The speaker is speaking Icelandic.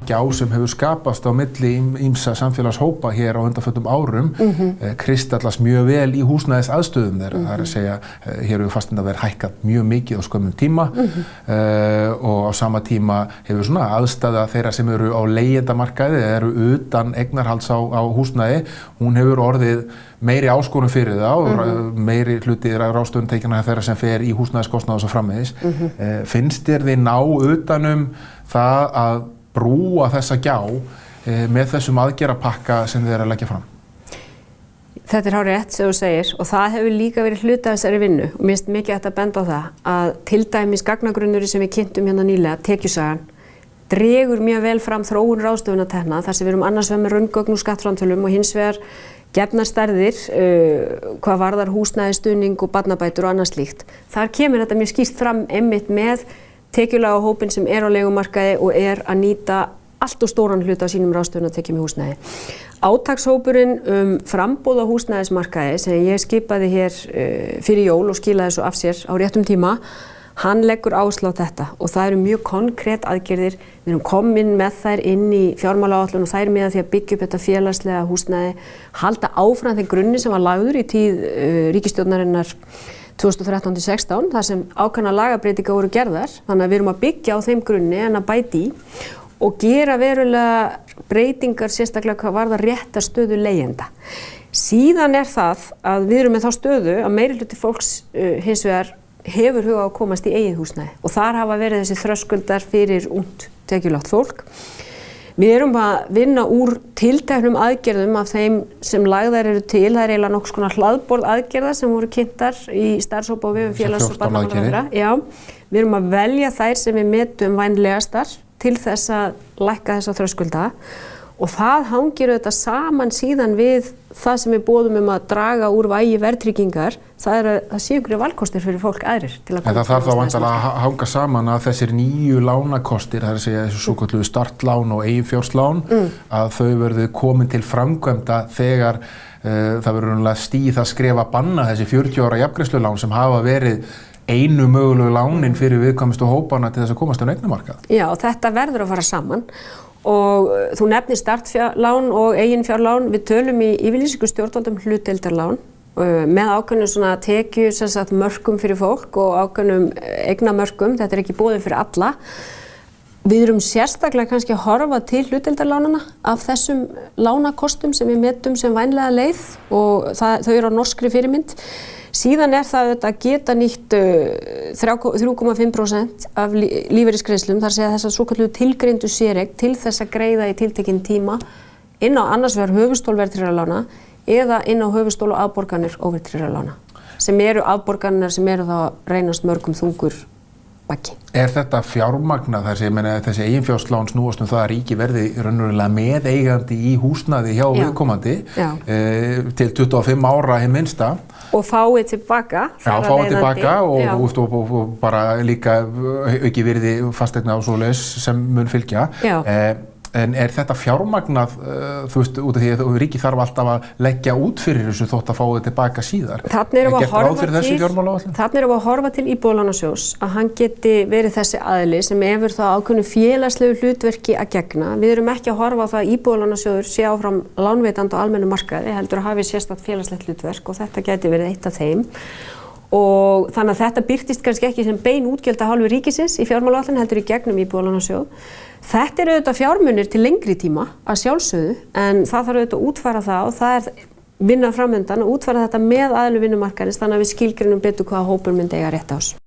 gjá sem hefur skapast á milli ýmsa samfélagshópa hér á undanförnum árum kristallast mjög vel í húsnæðisaðstöðum þeirra. Það er að segja, hér hefur fasteignaverð hækkað mjög mikið á skömmum tíma og á sama tíma hefur svona aðstaða þeirra sem eru á leigjendamarkaði eða eru utan eignarhalds á húsnæði, hún hefur orðið meiri áskorun fyrir það meiri hluti ráðstöfun tekinna þeirra sem fer í húsnæðiskostnað og svo framvegis. Finnst þér þið ná utanum það að brúa þessa gjá með þessum aðgerðapakka sem þið eru að leggja fram? Þetta er hárrétt sem þú segir og það hefur líka verið hluti af þessari vinnu og mér finnst mikið hægt að benda á það að til dæmis gagnagrunnurinn sem við kynntum hérna nýlega, Tekjusagan, dregur mjög vel fram þróun ráðstöfunartekna þar sem við erum annars vegar með raungögn úr skattframtölum og hins vegar gefnar stærðir hvað varðar húsnæðisstuðning og barnabætur og annað slíkt. Þar kemur þetta mjög skýrt fram einmitt með tekjulága hópinn sem er á leigumarkaði og er að nýta allt og stóran hluta á sínum ráðstöfunartekjum í húsnæði. Átakshópurinn framboð á húsnæðismarkaði sem ég skipaði hér fyrir jól og skilaði svo af sér á réttum tíma, hann leggur áherslu á þetta og það eru mjög konkrét aðgerðir. Við erum komin með þær inn í fjármálaáætlun og þær miða því að byggja upp þetta félagslega húsnæði, halda áfram þeim grunni sem var lagður í tíð ríkisstjórnarinnar 2013-16 þar sem ákveðnar lagabreytingar voru gerðar. Þannig að við erum að byggja á þeim grunni en að bæta í og gera verulega breytingar sérstaklega hvað varðar réttarstöðu leigjenda. Síðan er það að við erum með þá stöðu að meirihluti fólks hins vegar hefur hug á að komast í eigið húsnæði og þar hafa verið þessi þröskuldar fyrir ungt tekjulágt fólk. Við erum að vinna úr tilteknum aðgerðum af þeim sem lagðar eru til. Það er eiginlega nokkuð konar hlaðborð aðgerða sem voru kynntar í starfshópi á vegum félags- og barnamálaráðherra. Já, við erum að velja þær sem við metum vænlegastar til þess að lækka þessa þröskulda og það hangir auðvitað saman síðan við það sem við boðum að draga úr vægi verðtryggingar. Það er að það sé einhverju valkostir fyrir fólk aðrir til að koma. En það þarf þá væntanlega að hanga saman að þessir nýju lánakostir, það er að segja þessu svokölluðu startlán og eiginfjárslán, að þau verði komin til framkvæmda þegar það verður stigið það skref að banna þessi 40 ára jafngreiðslulán sem hafa verið einu mögulegu lánin fyrir viðkvæmustu hópana til þess að komast á eignamarkað. Já, þetta verður að fara saman. Og þú nefnir startlán og eiginfjárlán. Við tölum í yfirlýsingu stjórnvalda hlutdeildarlán með ákveðnum svona tekju mörkum fyrir fólk og ákveðnum eignamörkum. Þetta er ekki boðið fyrir alla. Við erum sérstaklega kannski að horfa til hlutdeildarlánana af þessum lánakostum sem við metum sem vænlega leið og þau eru á norskri fyrirmynd. Síðan er það að geta nýtt 3,5% af lífeyrisgreiðslum, þar segja þess að svokalluðu tilgreindu séreign til þess að greiða í tiltekinn tíma inn á annars vegar höfuðstól verðtryggðra lána eða inn á höfuðstól og afborganir óverðtryggðra lána sem eru afborganir sem eru þá reynast mörgum þungur baggi. Er þetta fjármagnað þessi eiginfjárslán snúast það að ríki verði raunverulega meðeigandi í húsnæði hjá viðkomandi til 25 ára hið minnsta? Og fáið tilbaka. Já, fáið tilbaka og bara líka auki virði fasteigna og svoleiðis sem mun fylgja. En er þetta fjármagnað, þú veist, út af því að ríkið þarf alltaf að leggja út fyrir þessu þótt að fá þetta tilbaka síðar? Þarna erum við að horfa til Íbúðalánasjóðs að hann geti verið þessi aðili sem hefur þá ákveðnu félagslegu hlutverki að gegna. Við erum ekki að horfa á það að Íbúðalánasjóður sé áfram lánveitandi á almennum markaði, heldur að hafi sérstakt félagslegt hlutverk og þetta geti verið eitt af þeim. Og þannig að þetta birtist kannski ekki sem bein útgjöld af hálfu ríkisins í fjármálaáætlun heldur í gegnum Íbúðalánasjóð. Þetta eru auðvitað fjármunir til lengri tíma að sjálfsögðu en það þarf auðvitað að útfæra það og það er vinna framöndan að útfæra þetta með aðilum vinnumarkaðarins þannig að við skilgreinum betur hvaða hópur myndi eiga rétt á þessu.